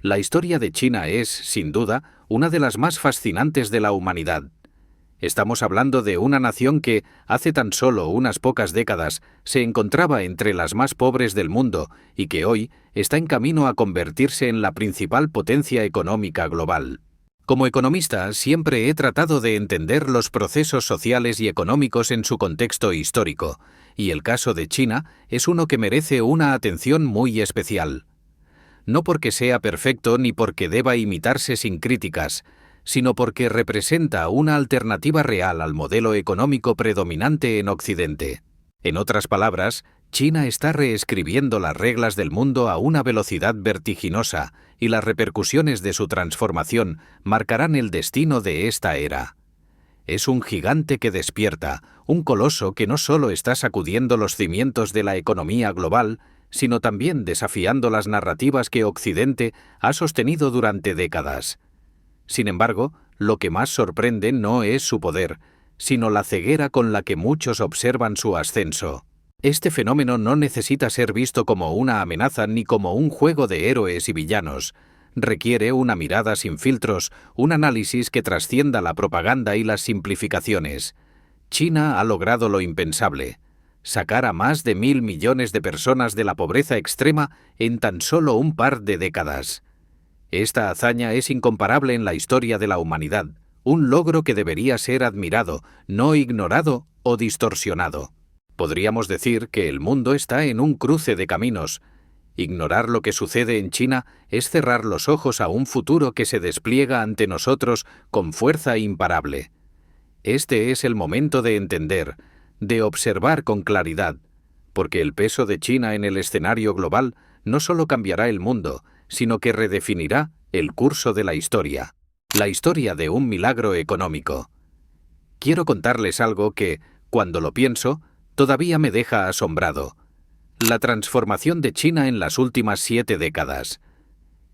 La historia de China es, sin duda, una de las más fascinantes de la humanidad. Estamos hablando de una nación que, hace tan solo unas pocas décadas, se encontraba entre las más pobres del mundo y que hoy está en camino a convertirse en la principal potencia económica global. Como economista, siempre he tratado de entender los procesos sociales y económicos en su contexto histórico, y el caso de China es uno que merece una atención muy especial. No porque sea perfecto ni porque deba imitarse sin críticas, sino porque representa una alternativa real al modelo económico predominante en Occidente. En otras palabras, China está reescribiendo las reglas del mundo a una velocidad vertiginosa, y las repercusiones de su transformación marcarán el destino de esta era. Es un gigante que despierta, un coloso que no solo está sacudiendo los cimientos de la economía global, sino también desafiando las narrativas que Occidente ha sostenido durante décadas. Sin embargo, lo que más sorprende no es su poder, sino la ceguera con la que muchos observan su ascenso. Este fenómeno no necesita ser visto como una amenaza ni como un juego de héroes y villanos. Requiere una mirada sin filtros, un análisis que trascienda la propaganda y las simplificaciones. China ha logrado lo impensable: sacar a más de 1.000 millones de personas de la pobreza extrema en tan solo un par de décadas. Esta hazaña es incomparable en la historia de la humanidad, un logro que debería ser admirado, no ignorado o distorsionado. Podríamos decir que el mundo está en un cruce de caminos. Ignorar lo que sucede en China es cerrar los ojos a un futuro que se despliega ante nosotros con fuerza imparable. Este es el momento de entender, de observar con claridad, porque el peso de China en el escenario global no solo cambiará el mundo, sino que redefinirá el curso de la historia de un milagro económico. Quiero contarles algo que, cuando lo pienso, todavía me deja asombrado: la transformación de China en las últimas 7 décadas.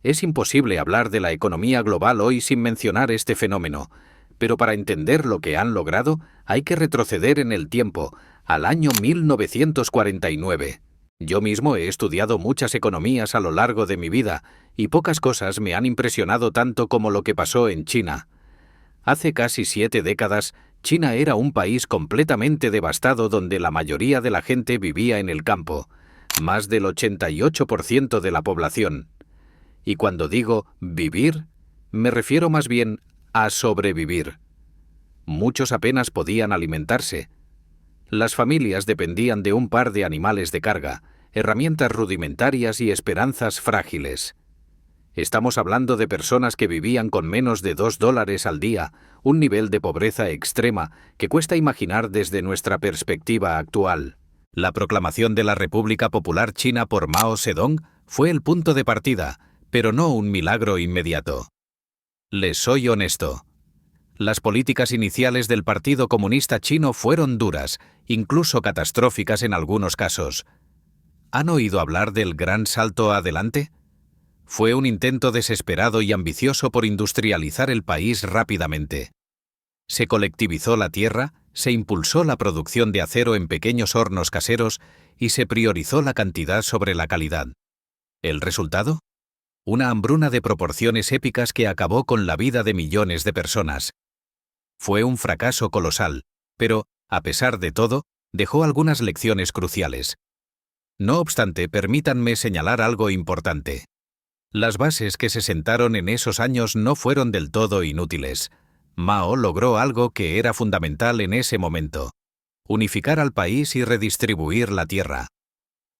Es imposible hablar de la economía global hoy sin mencionar este fenómeno, pero para entender lo que han logrado hay que retroceder en el tiempo, al año 1949. Yo mismo he estudiado muchas economías a lo largo de mi vida, y pocas cosas me han impresionado tanto como lo que pasó en China. Hace casi 7 décadas, China era un país completamente devastado donde la mayoría de la gente vivía en el campo, más del 88% de la población. Y cuando digo vivir, me refiero más bien a sobrevivir. Muchos apenas podían alimentarse. Las familias dependían de un par de animales de carga, herramientas rudimentarias y esperanzas frágiles. Estamos hablando de personas que vivían con menos de $2 al día, un nivel de pobreza extrema que cuesta imaginar desde nuestra perspectiva actual. La proclamación de la República Popular China por Mao Zedong fue el punto de partida, pero no un milagro inmediato. Les soy honesto. Las políticas iniciales del Partido Comunista Chino fueron duras, incluso catastróficas en algunos casos. ¿Han oído hablar del Gran Salto Adelante? Fue un intento desesperado y ambicioso por industrializar el país rápidamente. Se colectivizó la tierra, se impulsó la producción de acero en pequeños hornos caseros y se priorizó la cantidad sobre la calidad. ¿El resultado? Una hambruna de proporciones épicas que acabó con la vida de millones de personas. Fue un fracaso colosal, pero, a pesar de todo, dejó algunas lecciones cruciales. No obstante, permítanme señalar algo importante. Las bases que se sentaron en esos años no fueron del todo inútiles. Mao logró algo que era fundamental en ese momento: unificar al país y redistribuir la tierra.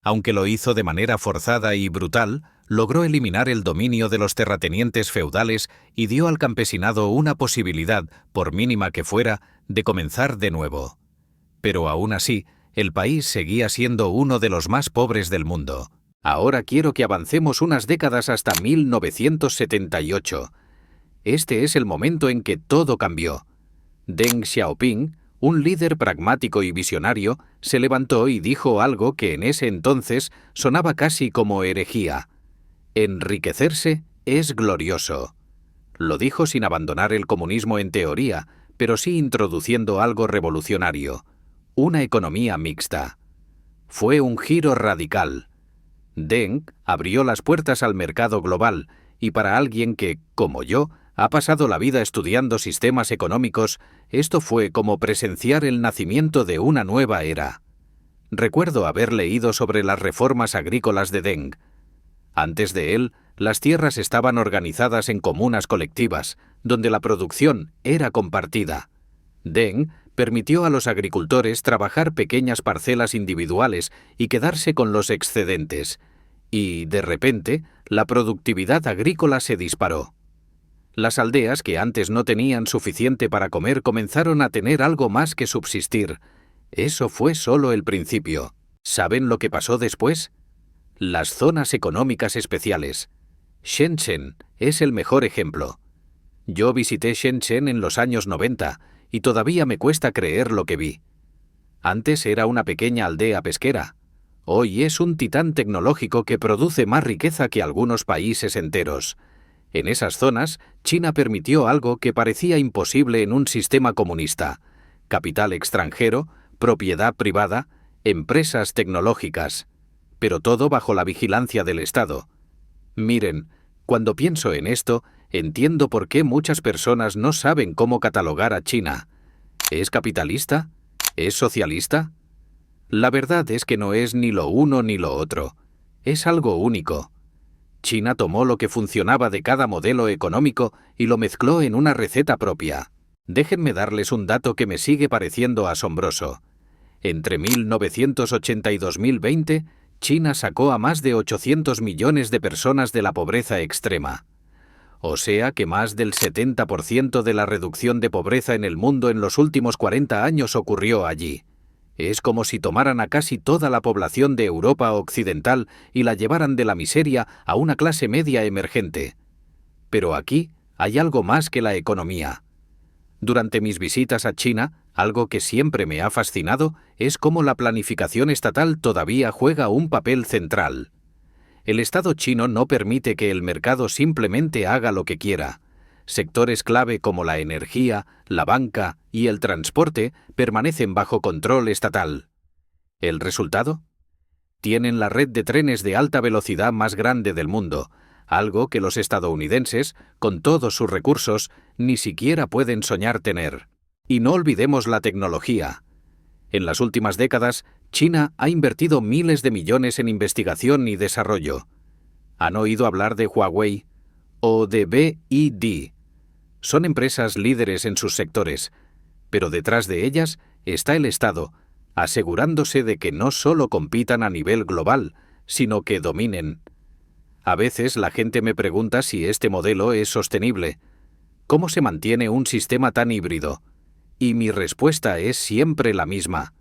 Aunque lo hizo de manera forzada y brutal, logró eliminar el dominio de los terratenientes feudales y dio al campesinado una posibilidad, por mínima que fuera, de comenzar de nuevo. Pero aún así, el país seguía siendo uno de los más pobres del mundo. Ahora quiero que avancemos unas décadas hasta 1978. Este es el momento en que todo cambió. Deng Xiaoping, un líder pragmático y visionario, se levantó y dijo algo que en ese entonces sonaba casi como herejía: enriquecerse es glorioso. Lo dijo sin abandonar el comunismo en teoría, pero sí introduciendo algo revolucionario: una economía mixta. Fue un giro radical. Deng abrió las puertas al mercado global y para alguien que, como yo, ha pasado la vida estudiando sistemas económicos, esto fue como presenciar el nacimiento de una nueva era. Recuerdo haber leído sobre las reformas agrícolas de Deng. Antes de él, las tierras estaban organizadas en comunas colectivas, donde la producción era compartida. Deng permitió a los agricultores trabajar pequeñas parcelas individuales y quedarse con los excedentes, y, de repente, la productividad agrícola se disparó. Las aldeas que antes no tenían suficiente para comer comenzaron a tener algo más que subsistir. Eso fue solo el principio. ¿Saben lo que pasó después? Las zonas económicas especiales. Shenzhen es el mejor ejemplo. Yo visité Shenzhen en los años 90 y todavía me cuesta creer lo que vi. Antes era una pequeña aldea pesquera. Hoy es un titán tecnológico que produce más riqueza que algunos países enteros. En esas zonas, China permitió algo que parecía imposible en un sistema comunista: capital extranjero, propiedad privada, empresas tecnológicas, pero todo bajo la vigilancia del Estado. Miren, cuando pienso en esto, entiendo por qué muchas personas no saben cómo catalogar a China. ¿Es capitalista? ¿Es socialista? La verdad es que no es ni lo uno ni lo otro. Es algo único. China tomó lo que funcionaba de cada modelo económico y lo mezcló en una receta propia. Déjenme darles un dato que me sigue pareciendo asombroso. Entre 1980 y 2020, China sacó a más de 800 millones de personas de la pobreza extrema. O sea que más del 70% de la reducción de pobreza en el mundo en los últimos 40 años ocurrió allí. Es como si tomaran a casi toda la población de Europa Occidental y la llevaran de la miseria a una clase media emergente. Pero aquí hay algo más que la economía. Durante mis visitas a China, algo que siempre me ha fascinado es cómo la planificación estatal todavía juega un papel central. El Estado chino no permite que el mercado simplemente haga lo que quiera. Sectores clave como la energía, la banca y el transporte permanecen bajo control estatal. ¿El resultado? Tienen la red de trenes de alta velocidad más grande del mundo, algo que los estadounidenses, con todos sus recursos, ni siquiera pueden soñar tener. Y no olvidemos la tecnología. En las últimas décadas, China ha invertido miles de millones en investigación y desarrollo. ¿Han oído hablar de Huawei o de BYD? Son empresas líderes en sus sectores, pero detrás de ellas está el Estado, asegurándose de que no solo compitan a nivel global, sino que dominen. A veces la gente me pregunta si este modelo es sostenible. ¿Cómo se mantiene un sistema tan híbrido? Y mi respuesta es siempre la misma.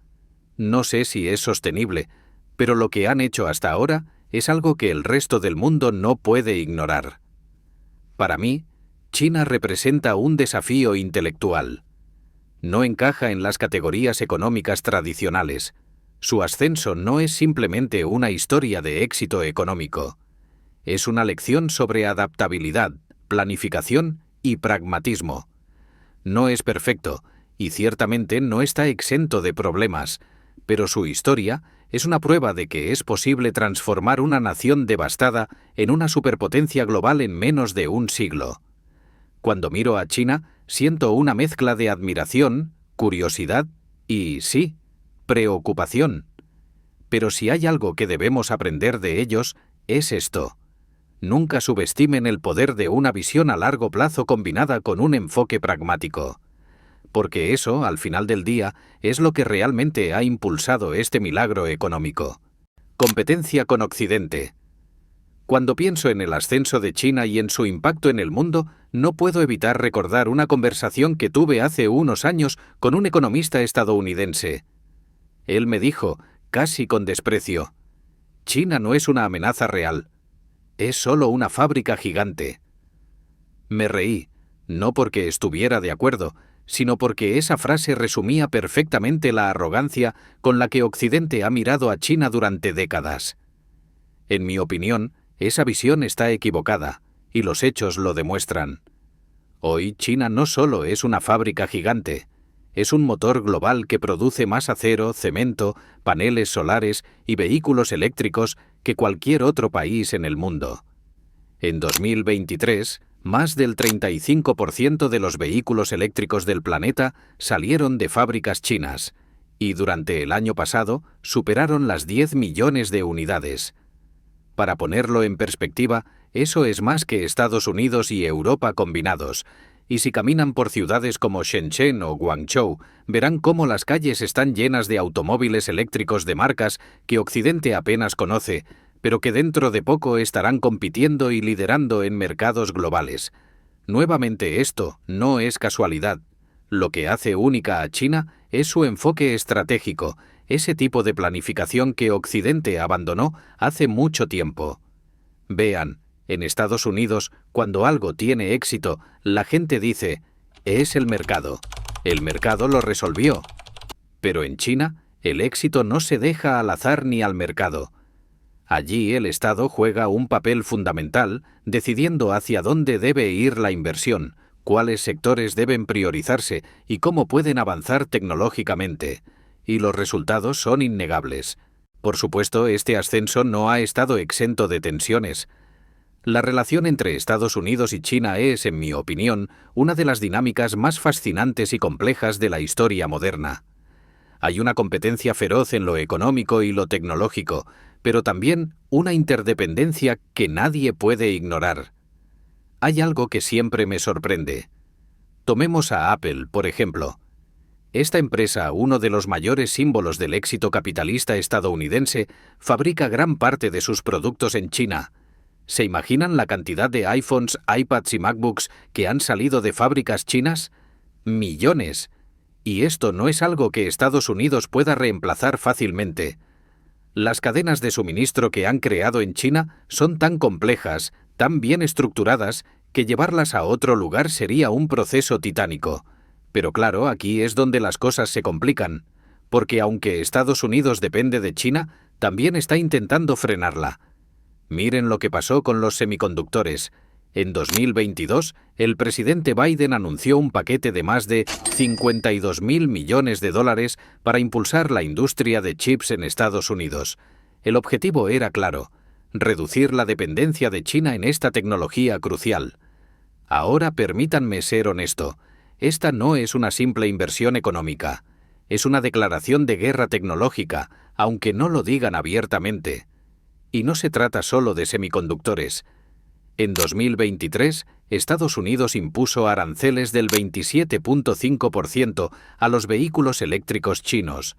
No sé si es sostenible, pero lo que han hecho hasta ahora es algo que el resto del mundo no puede ignorar. Para mí, China representa un desafío intelectual. No encaja en las categorías económicas tradicionales. Su ascenso no es simplemente una historia de éxito económico. Es una lección sobre adaptabilidad, planificación y pragmatismo. No es perfecto, y ciertamente no está exento de problemas, pero su historia es una prueba de que es posible transformar una nación devastada en una superpotencia global en menos de un siglo. Cuando miro a China, siento una mezcla de admiración, curiosidad y, sí, preocupación. Pero si hay algo que debemos aprender de ellos, es esto. Nunca subestimen el poder de una visión a largo plazo combinada con un enfoque pragmático. Porque eso, al final del día, es lo que realmente ha impulsado este milagro económico. Competencia con Occidente. Cuando pienso en el ascenso de China y en su impacto en el mundo, no puedo evitar recordar una conversación que tuve hace unos años con un economista estadounidense. Él me dijo, casi con desprecio, «China no es una amenaza real. Es solo una fábrica gigante». Me reí, no porque estuviera de acuerdo, sino porque esa frase resumía perfectamente la arrogancia con la que Occidente ha mirado a China durante décadas. En mi opinión, esa visión está equivocada, y los hechos lo demuestran. Hoy China no solo es una fábrica gigante, es un motor global que produce más acero, cemento, paneles solares y vehículos eléctricos que cualquier otro país en el mundo. En 2023, más del 35% de los vehículos eléctricos del planeta salieron de fábricas chinas, y durante el año pasado superaron las 10 millones de unidades. Para ponerlo en perspectiva, eso es más que Estados Unidos y Europa combinados, y si caminan por ciudades como Shenzhen o Guangzhou, verán cómo las calles están llenas de automóviles eléctricos de marcas que Occidente apenas conoce, pero que dentro de poco estarán compitiendo y liderando en mercados globales. Nuevamente esto no es casualidad. Lo que hace única a China es su enfoque estratégico, ese tipo de planificación que Occidente abandonó hace mucho tiempo. Vean, en Estados Unidos, cuando algo tiene éxito, la gente dice, es el mercado lo resolvió. Pero en China, el éxito no se deja al azar ni al mercado. Allí el Estado juega un papel fundamental, decidiendo hacia dónde debe ir la inversión, cuáles sectores deben priorizarse y cómo pueden avanzar tecnológicamente. Y los resultados son innegables. Por supuesto, este ascenso no ha estado exento de tensiones. La relación entre Estados Unidos y China es, en mi opinión, una de las dinámicas más fascinantes y complejas de la historia moderna. Hay una competencia feroz en lo económico y lo tecnológico, pero también una interdependencia que nadie puede ignorar. Hay algo que siempre me sorprende. Tomemos a Apple, por ejemplo. Esta empresa, uno de los mayores símbolos del éxito capitalista estadounidense, fabrica gran parte de sus productos en China. ¿Se imaginan la cantidad de iPhones, iPads y MacBooks que han salido de fábricas chinas? ¡Millones! Y esto no es algo que Estados Unidos pueda reemplazar fácilmente. Las cadenas de suministro que han creado en China son tan complejas, tan bien estructuradas, que llevarlas a otro lugar sería un proceso titánico. Pero claro, aquí es donde las cosas se complican, porque aunque Estados Unidos depende de China, también está intentando frenarla. Miren lo que pasó con los semiconductores. En 2022, el presidente Biden anunció un paquete de más de 52.000 millones de dólares para impulsar la industria de chips en Estados Unidos. El objetivo era claro: reducir la dependencia de China en esta tecnología crucial. Ahora permítanme ser honesto. Esta no es una simple inversión económica. Es una declaración de guerra tecnológica, aunque no lo digan abiertamente. Y no se trata solo de semiconductores. En 2023, Estados Unidos impuso aranceles del 27.5% a los vehículos eléctricos chinos.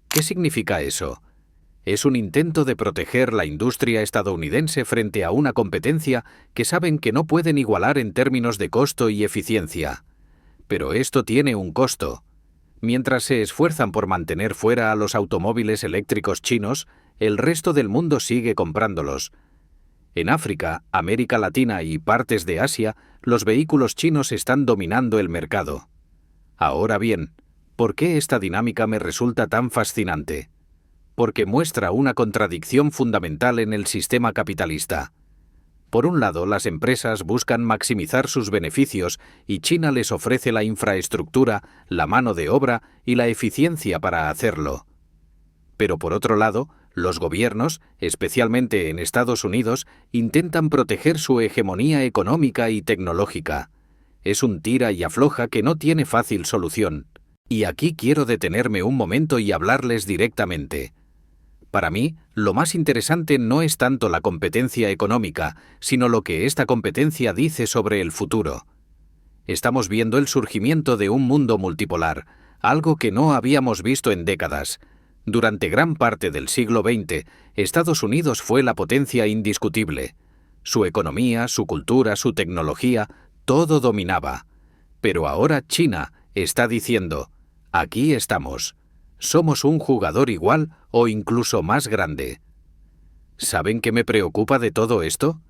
¿Qué significa eso? Es un intento de proteger la industria estadounidense frente a una competencia que saben que no pueden igualar en términos de costo y eficiencia. Pero esto tiene un costo. Mientras se esfuerzan por mantener fuera a los automóviles eléctricos chinos, el resto del mundo sigue comprándolos. En África, América Latina y partes de Asia, los vehículos chinos están dominando el mercado. Ahora bien, ¿por qué esta dinámica me resulta tan fascinante? Porque muestra una contradicción fundamental en el sistema capitalista. Por un lado, las empresas buscan maximizar sus beneficios y China les ofrece la infraestructura, la mano de obra y la eficiencia para hacerlo. Pero por otro lado, los gobiernos, especialmente en Estados Unidos, intentan proteger su hegemonía económica y tecnológica. Es un tira y afloja que no tiene fácil solución. Y aquí quiero detenerme un momento y hablarles directamente. Para mí, lo más interesante no es tanto la competencia económica, sino lo que esta competencia dice sobre el futuro. Estamos viendo el surgimiento de un mundo multipolar, algo que no habíamos visto en décadas. Durante gran parte del siglo XX, Estados Unidos fue la potencia indiscutible. Su economía, su cultura, su tecnología, todo dominaba. Pero ahora China está diciendo, aquí estamos. Somos un jugador igual o incluso más grande. ¿Saben qué me preocupa de todo esto?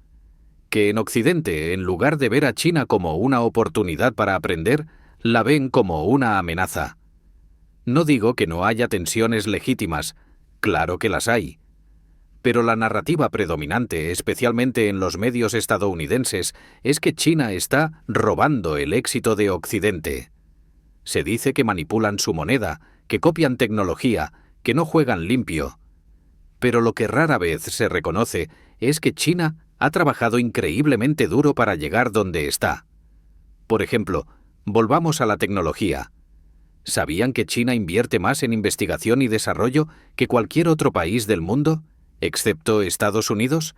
Que en Occidente, en lugar de ver a China como una oportunidad para aprender, la ven como una amenaza. No digo que no haya tensiones legítimas, claro que las hay. Pero la narrativa predominante, especialmente en los medios estadounidenses, es que China está robando el éxito de Occidente. Se dice que manipulan su moneda, que copian tecnología, que no juegan limpio. Pero lo que rara vez se reconoce es que China Ha trabajado increíblemente duro para llegar donde está. Por ejemplo, volvamos a la tecnología. ¿Sabían que China invierte más en investigación y desarrollo que cualquier otro país del mundo, excepto Estados Unidos?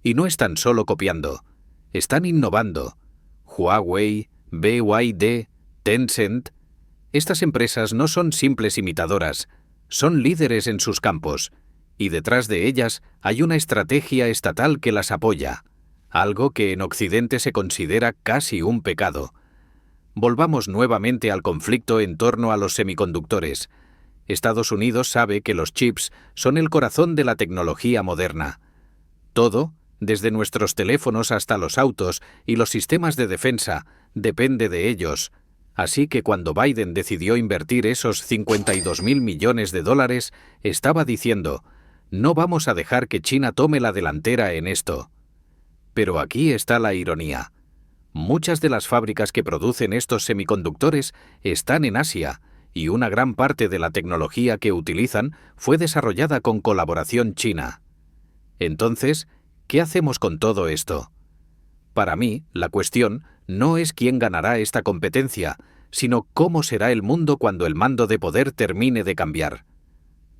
Y no están solo copiando, están innovando. Huawei, BYD, Tencent. Estas empresas no son simples imitadoras, son líderes en sus campos, y detrás de ellas hay una estrategia estatal que las apoya, algo que en Occidente se considera casi un pecado. Volvamos nuevamente al conflicto en torno a los semiconductores. Estados Unidos sabe que los chips son el corazón de la tecnología moderna. Todo, desde nuestros teléfonos hasta los autos y los sistemas de defensa, depende de ellos. Así que cuando Biden decidió invertir esos 52.000 millones de dólares, estaba diciendo, no vamos a dejar que China tome la delantera en esto. Pero aquí está la ironía. Muchas de las fábricas que producen estos semiconductores están en Asia, y una gran parte de la tecnología que utilizan fue desarrollada con colaboración china. Entonces, ¿qué hacemos con todo esto? Para mí, la cuestión no es quién ganará esta competencia, sino cómo será el mundo cuando el mando de poder termine de cambiar.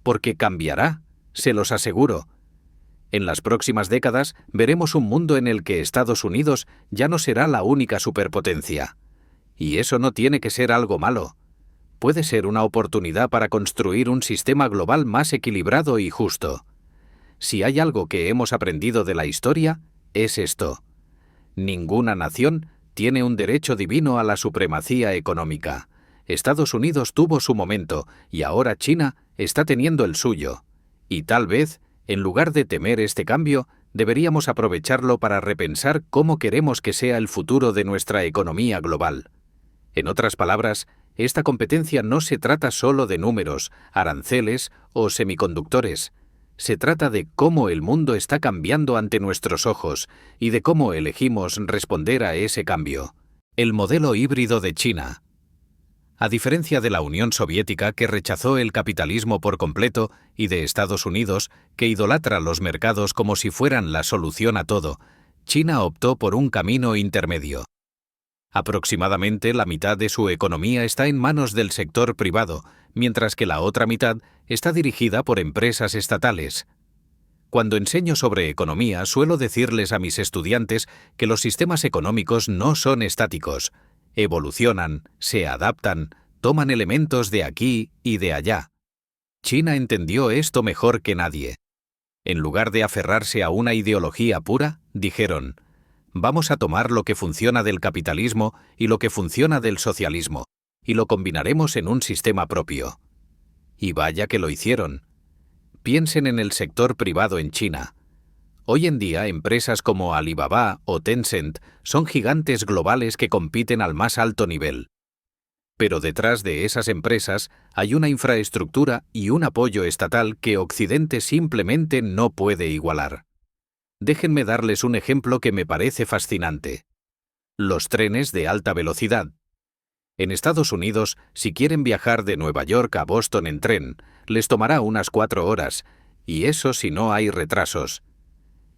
Porque cambiará, se los aseguro. En las próximas décadas veremos un mundo en el que Estados Unidos ya no será la única superpotencia. Y eso no tiene que ser algo malo. Puede ser una oportunidad para construir un sistema global más equilibrado y justo. Si hay algo que hemos aprendido de la historia, es esto. Ninguna nación tiene un derecho divino a la supremacía económica. Estados Unidos tuvo su momento y ahora China está teniendo el suyo. Y tal vez, en lugar de temer este cambio, deberíamos aprovecharlo para repensar cómo queremos que sea el futuro de nuestra economía global. En otras palabras, esta competencia no se trata solo de números, aranceles o semiconductores. Se trata de cómo el mundo está cambiando ante nuestros ojos y de cómo elegimos responder a ese cambio. El modelo híbrido de China. A diferencia de la Unión Soviética, que rechazó el capitalismo por completo, y de Estados Unidos, que idolatra los mercados como si fueran la solución a todo, China optó por un camino intermedio. Aproximadamente la mitad de su economía está en manos del sector privado, mientras que la otra mitad está dirigida por empresas estatales. Cuando enseño sobre economía, suelo decirles a mis estudiantes que los sistemas económicos no son estáticos. Evolucionan, se adaptan, toman elementos de aquí y de allá. China entendió esto mejor que nadie. En lugar de aferrarse a una ideología pura, dijeron, vamos a tomar lo que funciona del capitalismo y lo que funciona del socialismo, y lo combinaremos en un sistema propio. Y vaya que lo hicieron. Piensen en el sector privado en China. Hoy en día, empresas como Alibaba o Tencent son gigantes globales que compiten al más alto nivel. Pero detrás de esas empresas hay una infraestructura y un apoyo estatal que Occidente simplemente no puede igualar. Déjenme darles un ejemplo que me parece fascinante. Los trenes de alta velocidad. En Estados Unidos, si quieren viajar de Nueva York a Boston en tren, les tomará unas 4 horas, y eso si no hay retrasos.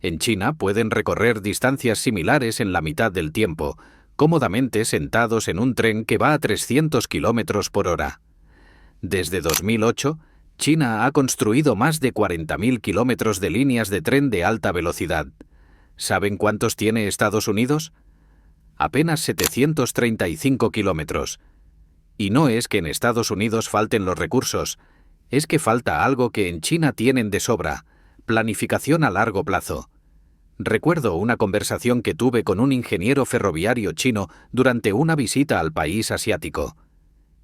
En China pueden recorrer distancias similares en la mitad del tiempo, cómodamente sentados en un tren que va a 300 kilómetros por hora. Desde 2008, China ha construido más de 40.000 kilómetros de líneas de tren de alta velocidad. ¿Saben cuántos tiene Estados Unidos? Apenas 735 kilómetros. Y no es que en Estados Unidos falten los recursos, es que falta algo que en China tienen de sobra: planificación a largo plazo. Recuerdo una conversación que tuve con un ingeniero ferroviario chino durante una visita al país asiático.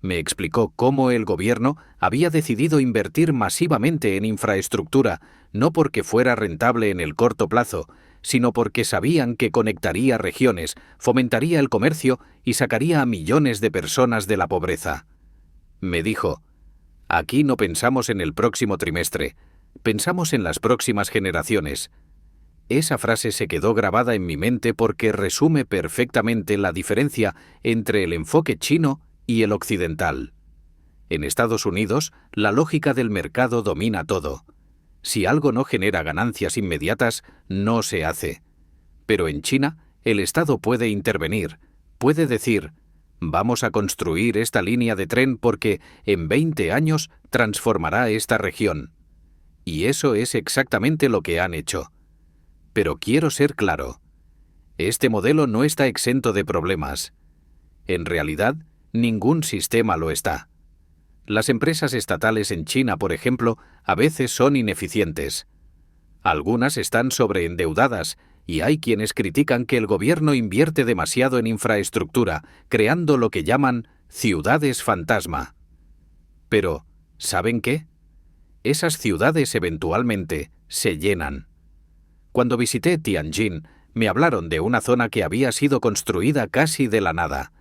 Me explicó cómo el gobierno había decidido invertir masivamente en infraestructura, no porque fuera rentable en el corto plazo, sino porque sabían que conectaría regiones, fomentaría el comercio y sacaría a millones de personas de la pobreza. Me dijo, aquí no pensamos en el próximo trimestre, pensamos en las próximas generaciones. Esa frase se quedó grabada en mi mente porque resume perfectamente la diferencia entre el enfoque chino y el occidental. En Estados Unidos, la lógica del mercado domina todo. Si algo no genera ganancias inmediatas, no se hace. Pero en China, el Estado puede intervenir, puede decir: vamos a construir esta línea de tren porque en 20 años transformará esta región. Y eso es exactamente lo que han hecho. Pero quiero ser claro. Este modelo no está exento de problemas. En realidad, ningún sistema lo está. Las empresas estatales en China, por ejemplo, a veces son ineficientes. Algunas están sobreendeudadas y hay quienes critican que el gobierno invierte demasiado en infraestructura, creando lo que llaman ciudades fantasma. Pero, ¿saben qué? Esas ciudades eventualmente se llenan. Cuando visité Tianjin, me hablaron de una zona que había sido construida casi de la nada.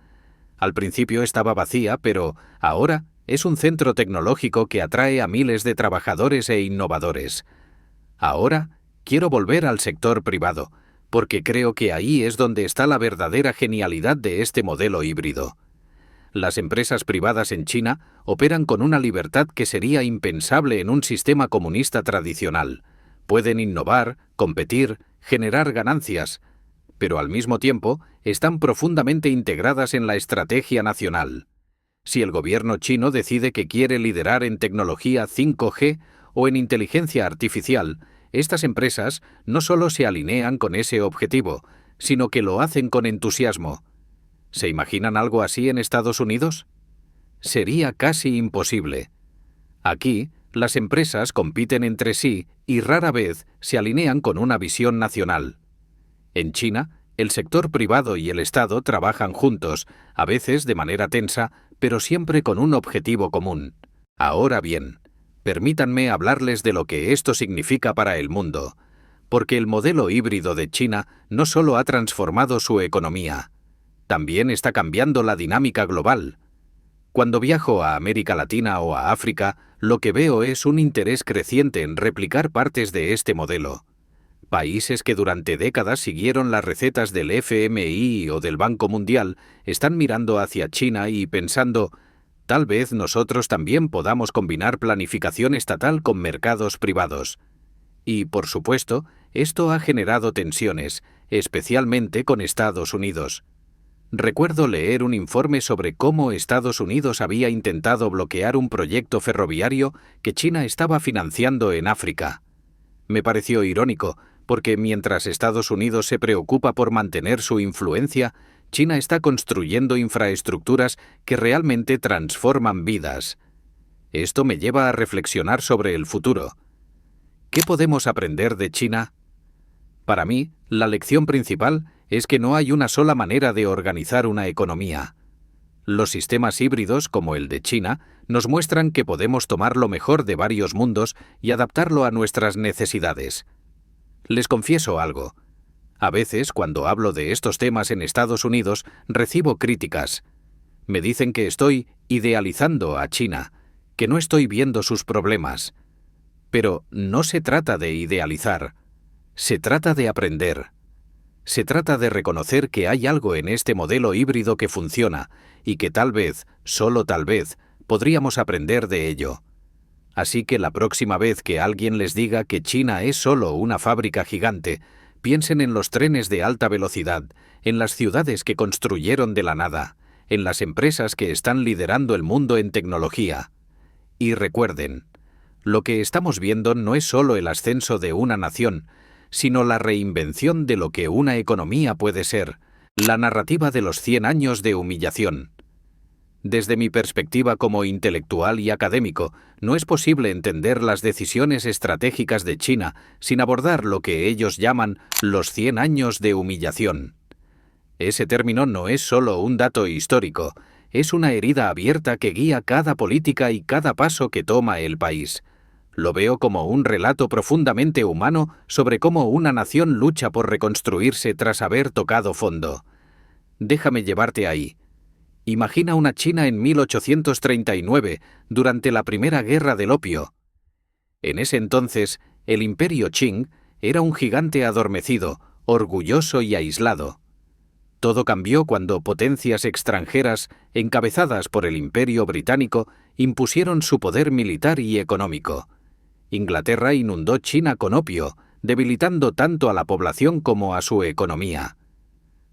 Al principio estaba vacía, pero ahora es un centro tecnológico que atrae a miles de trabajadores e innovadores. Ahora quiero volver al sector privado, porque creo que ahí es donde está la verdadera genialidad de este modelo híbrido. Las empresas privadas en China operan con una libertad que sería impensable en un sistema comunista tradicional. Pueden innovar, competir, generar ganancias, pero al mismo tiempo están profundamente integradas en la estrategia nacional. Si el gobierno chino decide que quiere liderar en tecnología 5G o en inteligencia artificial, estas empresas no solo se alinean con ese objetivo, sino que lo hacen con entusiasmo. ¿Se imaginan algo así en Estados Unidos? Sería casi imposible. Aquí, las empresas compiten entre sí y rara vez se alinean con una visión nacional. En China, el sector privado y el Estado trabajan juntos, a veces de manera tensa, pero siempre con un objetivo común. Ahora bien, permítanme hablarles de lo que esto significa para el mundo, porque el modelo híbrido de China no solo ha transformado su economía, también está cambiando la dinámica global. Cuando viajo a América Latina o a África, lo que veo es un interés creciente en replicar partes de este modelo. Países que durante décadas siguieron las recetas del FMI o del Banco Mundial están mirando hacia China y pensando: tal vez nosotros también podamos combinar planificación estatal con mercados privados. Y, por supuesto, esto ha generado tensiones, especialmente con Estados Unidos. Recuerdo leer un informe sobre cómo Estados Unidos había intentado bloquear un proyecto ferroviario que China estaba financiando en África. Me pareció irónico, porque mientras Estados Unidos se preocupa por mantener su influencia, China está construyendo infraestructuras que realmente transforman vidas. Esto me lleva a reflexionar sobre el futuro. ¿Qué podemos aprender de China? Para mí, la lección principal es que no hay una sola manera de organizar una economía. Los sistemas híbridos, como el de China, nos muestran que podemos tomar lo mejor de varios mundos y adaptarlo a nuestras necesidades. Les confieso algo. A veces, cuando hablo de estos temas en Estados Unidos, recibo críticas. Me dicen que estoy idealizando a China, que no estoy viendo sus problemas. Pero no se trata de idealizar. Se trata de aprender. Se trata de reconocer que hay algo en este modelo híbrido que funciona y que tal vez, solo tal vez, podríamos aprender de ello. Así que la próxima vez que alguien les diga que China es solo una fábrica gigante, piensen en los trenes de alta velocidad, en las ciudades que construyeron de la nada, en las empresas que están liderando el mundo en tecnología. Y recuerden, lo que estamos viendo no es solo el ascenso de una nación, sino la reinvención de lo que una economía puede ser, la narrativa de los 100 años de humillación. Desde mi perspectiva como intelectual y académico, no es posible entender las decisiones estratégicas de China sin abordar lo que ellos llaman los 100 años de humillación. Ese término no es solo un dato histórico, es una herida abierta que guía cada política y cada paso que toma el país. Lo veo como un relato profundamente humano sobre cómo una nación lucha por reconstruirse tras haber tocado fondo. Déjame llevarte ahí. Imagina una China en 1839, durante la Primera Guerra del Opio. En ese entonces, el Imperio Qing era un gigante adormecido, orgulloso y aislado. Todo cambió cuando potencias extranjeras, encabezadas por el Imperio Británico, impusieron su poder militar y económico. Inglaterra inundó China con opio, debilitando tanto a la población como a su economía.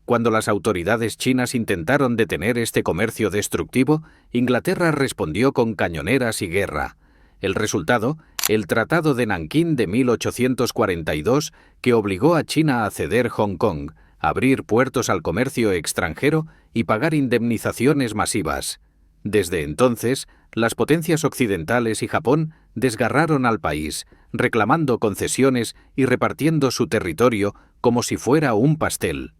Cuando las autoridades chinas intentaron detener este comercio destructivo, Inglaterra respondió con cañoneras y guerra. El resultado, el Tratado de Nankín de 1842, que obligó a China a ceder Hong Kong, abrir puertos al comercio extranjero y pagar indemnizaciones masivas. Desde entonces, las potencias occidentales y Japón desgarraron al país, reclamando concesiones y repartiendo su territorio como si fuera un pastel.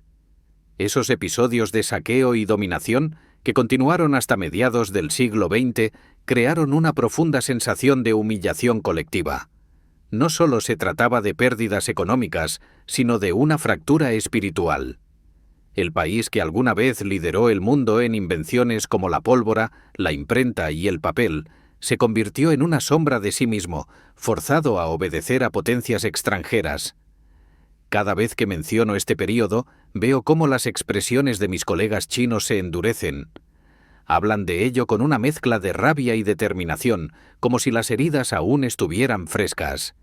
Esos episodios de saqueo y dominación, que continuaron hasta mediados del siglo XX, crearon una profunda sensación de humillación colectiva. No solo se trataba de pérdidas económicas, sino de una fractura espiritual. El país que alguna vez lideró el mundo en invenciones como la pólvora, la imprenta y el papel, se convirtió en una sombra de sí mismo, forzado a obedecer a potencias extranjeras. Cada vez que menciono este período, veo cómo las expresiones de mis colegas chinos se endurecen. Hablan de ello con una mezcla de rabia y determinación, como si las heridas aún estuvieran frescas.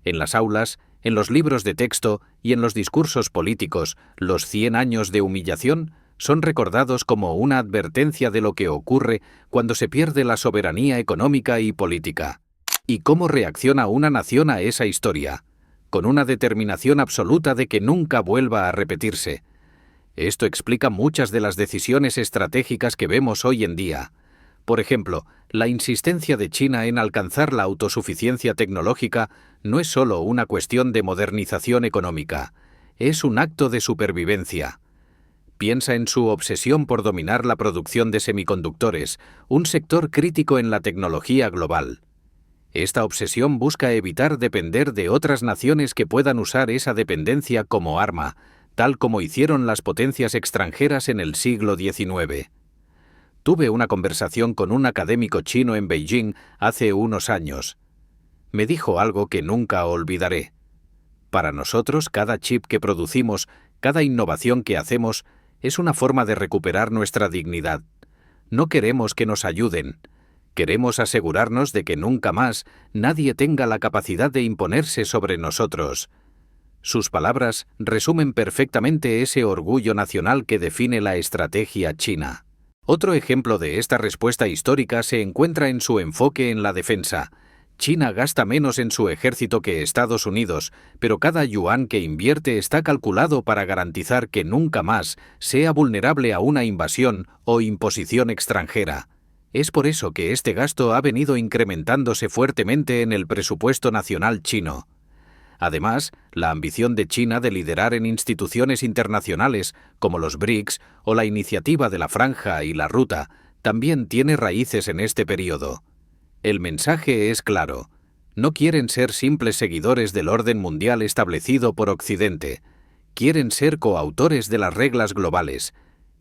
En las aulas, en los libros de texto y en los discursos políticos, los 100 años de humillación son recordados como una advertencia de lo que ocurre cuando se pierde la soberanía económica y política. ¿Y cómo reacciona una nación a esa historia? Con una determinación absoluta de que nunca vuelva a repetirse. Esto explica muchas de las decisiones estratégicas que vemos hoy en día. Por ejemplo, la insistencia de China en alcanzar la autosuficiencia tecnológica no es solo una cuestión de modernización económica, es un acto de supervivencia. Piensa en su obsesión por dominar la producción de semiconductores, un sector crítico en la tecnología global. Esta obsesión busca evitar depender de otras naciones que puedan usar esa dependencia como arma, tal como hicieron las potencias extranjeras en el siglo XIX. Tuve una conversación con un académico chino en Beijing hace unos años. Me dijo algo que nunca olvidaré. Para nosotros, cada chip que producimos, cada innovación que hacemos, es una forma de recuperar nuestra dignidad. No queremos que nos ayuden. Queremos asegurarnos de que nunca más nadie tenga la capacidad de imponerse sobre nosotros. Sus palabras resumen perfectamente ese orgullo nacional que define la estrategia china. Otro ejemplo de esta respuesta histórica se encuentra en su enfoque en la defensa. China gasta menos en su ejército que Estados Unidos, pero cada yuan que invierte está calculado para garantizar que nunca más sea vulnerable a una invasión o imposición extranjera. Es por eso que este gasto ha venido incrementándose fuertemente en el presupuesto nacional chino. Además, la ambición de China de liderar en instituciones internacionales como los BRICS o la iniciativa de la Franja y la Ruta también tiene raíces en este período. El mensaje es claro. No quieren ser simples seguidores del orden mundial establecido por Occidente. Quieren ser coautores de las reglas globales.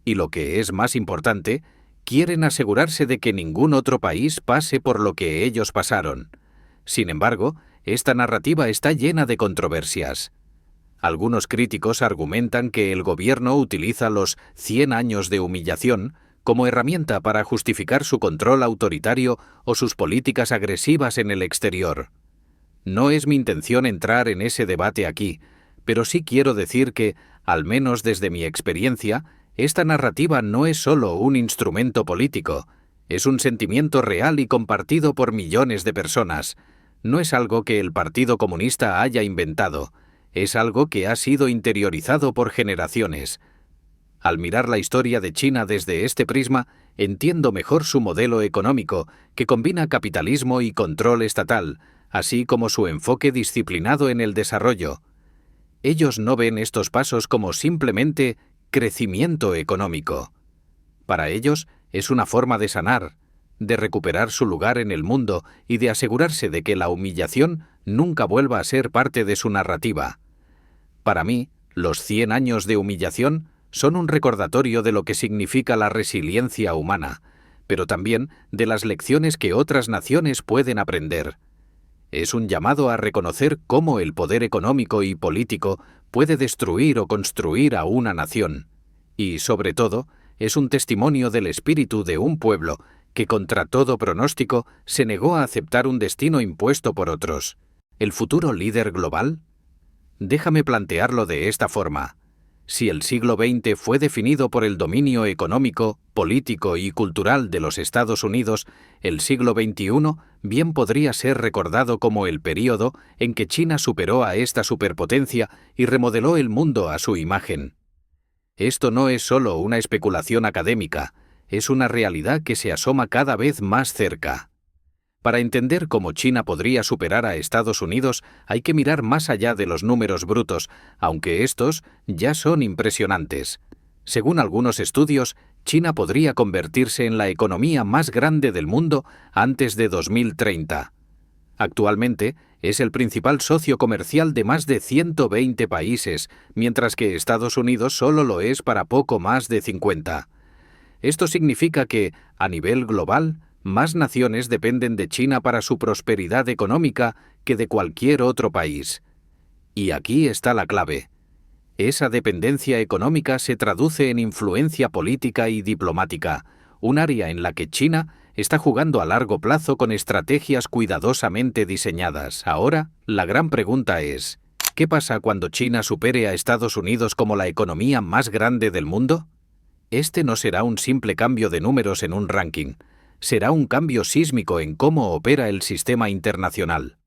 Y lo que es más importante, quieren asegurarse de que ningún otro país pase por lo que ellos pasaron. Sin embargo, esta narrativa está llena de controversias. Algunos críticos argumentan que el gobierno utiliza los 100 años de humillación como herramienta para justificar su control autoritario o sus políticas agresivas en el exterior. No es mi intención entrar en ese debate aquí, pero sí quiero decir que, al menos desde mi experiencia, esta narrativa no es solo un instrumento político, es un sentimiento real y compartido por millones de personas. No es algo que el Partido Comunista haya inventado, es algo que ha sido interiorizado por generaciones. Al mirar la historia de China desde este prisma, entiendo mejor su modelo económico, que combina capitalismo y control estatal, así como su enfoque disciplinado en el desarrollo. Ellos no ven estos pasos como simplemente crecimiento económico. Para ellos es una forma de sanar, de recuperar su lugar en el mundo y de asegurarse de que la humillación nunca vuelva a ser parte de su narrativa. Para mí, los 100 años de humillación son un recordatorio de lo que significa la resiliencia humana, pero también de las lecciones que otras naciones pueden aprender. Es un llamado a reconocer cómo el poder económico y político puede destruir o construir a una nación. Y, sobre todo, es un testimonio del espíritu de un pueblo que, contra todo pronóstico, se negó a aceptar un destino impuesto por otros. ¿El futuro líder global? Déjame plantearlo de esta forma. Si el siglo XX fue definido por el dominio económico, político y cultural de los Estados Unidos, el siglo XXI bien podría ser recordado como el período en que China superó a esta superpotencia y remodeló el mundo a su imagen. Esto no es solo una especulación académica, es una realidad que se asoma cada vez más cerca. Para entender cómo China podría superar a Estados Unidos, hay que mirar más allá de los números brutos, aunque estos ya son impresionantes. Según algunos estudios, China podría convertirse en la economía más grande del mundo antes de 2030. Actualmente, es el principal socio comercial de más de 120 países, mientras que Estados Unidos solo lo es para poco más de 50. Esto significa que, a nivel global, más naciones dependen de China para su prosperidad económica que de cualquier otro país. Y aquí está la clave. Esa dependencia económica se traduce en influencia política y diplomática, un área en la que China está jugando a largo plazo con estrategias cuidadosamente diseñadas. Ahora, la gran pregunta es, ¿qué pasa cuando China supere a Estados Unidos como la economía más grande del mundo? Este no será un simple cambio de números en un ranking. Será un cambio sísmico en cómo opera el sistema internacional.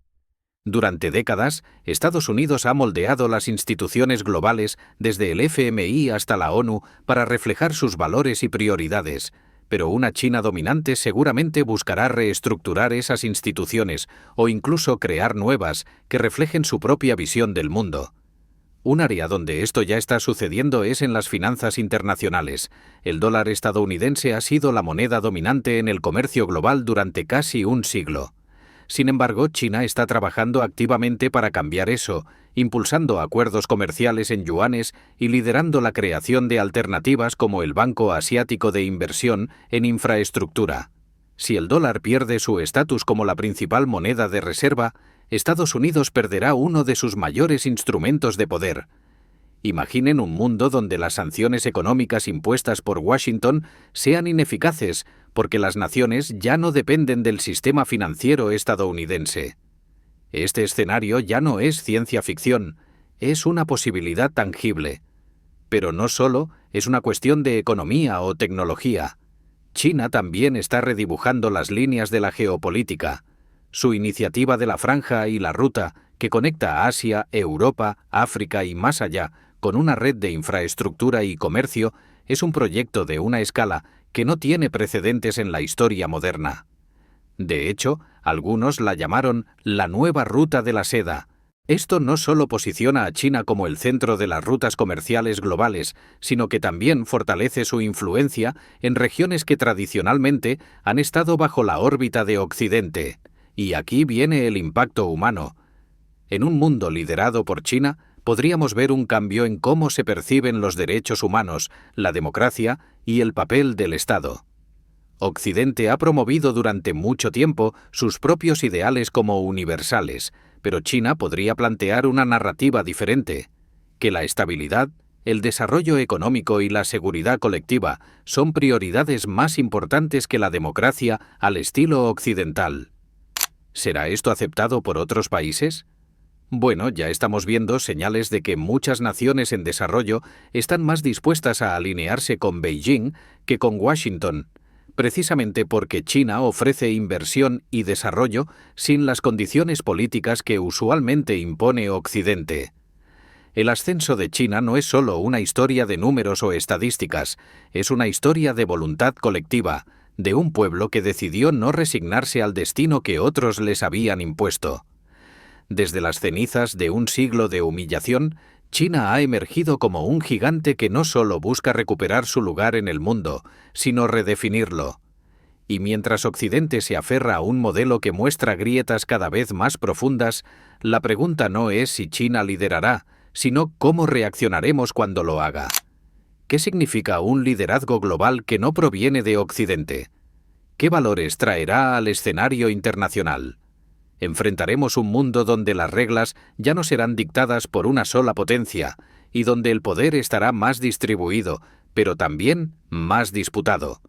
Durante décadas, Estados Unidos ha moldeado las instituciones globales desde el FMI hasta la ONU para reflejar sus valores y prioridades, pero una China dominante seguramente buscará reestructurar esas instituciones o incluso crear nuevas que reflejen su propia visión del mundo. Un área donde esto ya está sucediendo es en las finanzas internacionales. El dólar estadounidense ha sido la moneda dominante en el comercio global durante casi un siglo. Sin embargo, China está trabajando activamente para cambiar eso, impulsando acuerdos comerciales en yuanes y liderando la creación de alternativas como el Banco Asiático de Inversión en infraestructura. Si el dólar pierde su estatus como la principal moneda de reserva, Estados Unidos perderá uno de sus mayores instrumentos de poder. Imaginen un mundo donde las sanciones económicas impuestas por Washington sean ineficaces porque las naciones ya no dependen del sistema financiero estadounidense. Este escenario ya no es ciencia ficción, es una posibilidad tangible. Pero no solo es una cuestión de economía o tecnología. China también está redibujando las líneas de la geopolítica. Su iniciativa de la Franja y la Ruta, que conecta Asia, Europa, África y más allá, con una red de infraestructura y comercio, es un proyecto de una escala que no tiene precedentes en la historia moderna. De hecho, algunos la llamaron la nueva ruta de la seda. Esto no solo posiciona a China como el centro de las rutas comerciales globales, sino que también fortalece su influencia en regiones que tradicionalmente han estado bajo la órbita de Occidente. Y aquí viene el impacto humano. En un mundo liderado por China, podríamos ver un cambio en cómo se perciben los derechos humanos, la democracia y el papel del Estado. Occidente ha promovido durante mucho tiempo sus propios ideales como universales, pero China podría plantear una narrativa diferente, que la estabilidad, el desarrollo económico y la seguridad colectiva son prioridades más importantes que la democracia al estilo occidental. ¿Será esto aceptado por otros países? Bueno, ya estamos viendo señales de que muchas naciones en desarrollo están más dispuestas a alinearse con Beijing que con Washington, precisamente porque China ofrece inversión y desarrollo sin las condiciones políticas que usualmente impone Occidente. El ascenso de China no es solo una historia de números o estadísticas, es una historia de voluntad colectiva, de un pueblo que decidió no resignarse al destino que otros les habían impuesto. Desde las cenizas de un siglo de humillación, China ha emergido como un gigante que no solo busca recuperar su lugar en el mundo, sino redefinirlo. Y mientras Occidente se aferra a un modelo que muestra grietas cada vez más profundas, la pregunta no es si China liderará, sino cómo reaccionaremos cuando lo haga. ¿Qué significa un liderazgo global que no proviene de Occidente? ¿Qué valores traerá al escenario internacional? Enfrentaremos un mundo donde las reglas ya no serán dictadas por una sola potencia y donde el poder estará más distribuido, pero también más disputado.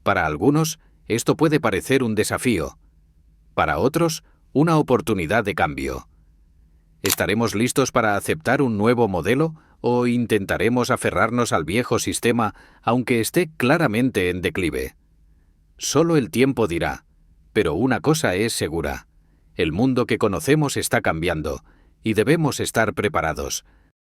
Para algunos, esto puede parecer un desafío. Para otros, una oportunidad de cambio. ¿Estaremos listos para aceptar un nuevo modelo o intentaremos aferrarnos al viejo sistema aunque esté claramente en declive? Solo el tiempo dirá, pero una cosa es segura: el mundo que conocemos está cambiando y debemos estar preparados,